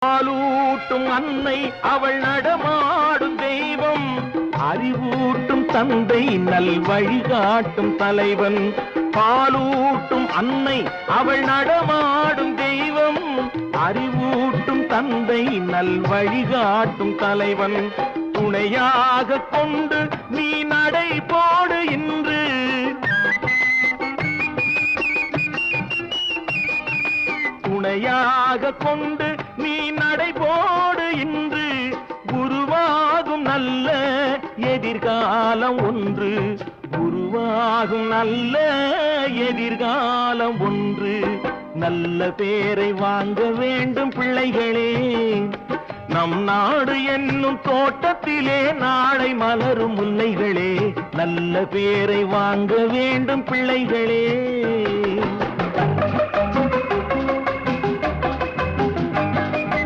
பாலூட்டும் அன்னை அவள் நடமாடும் தெய்வம், அறிவூட்டும் தந்தை நல் வழிகாட்டும் தலைவன். பாலூட்டும் அன்னை அவள் நடமாடும் தெய்வம், அறிவூட்டும் தந்தை நல் வழிகாட்டும் தலைவன். துணையாக கொண்டு நீ நடை போடு இன்று, துணையாக கொண்டு நீ நடை போடு இன்று. உருவாகும் நல்ல எதிர்காலம் ஒன்று, உருவாகும் நல்ல எதிர்காலம் ஒன்று. நல்ல பேரை வாங்க வேண்டும் பிள்ளைகளே, நம் நாடு என்னும் தோட்டத்திலே நாளை மலரும் முல்லைகளே. நல்ல பேரை வாங்க வேண்டும் பிள்ளைகளே.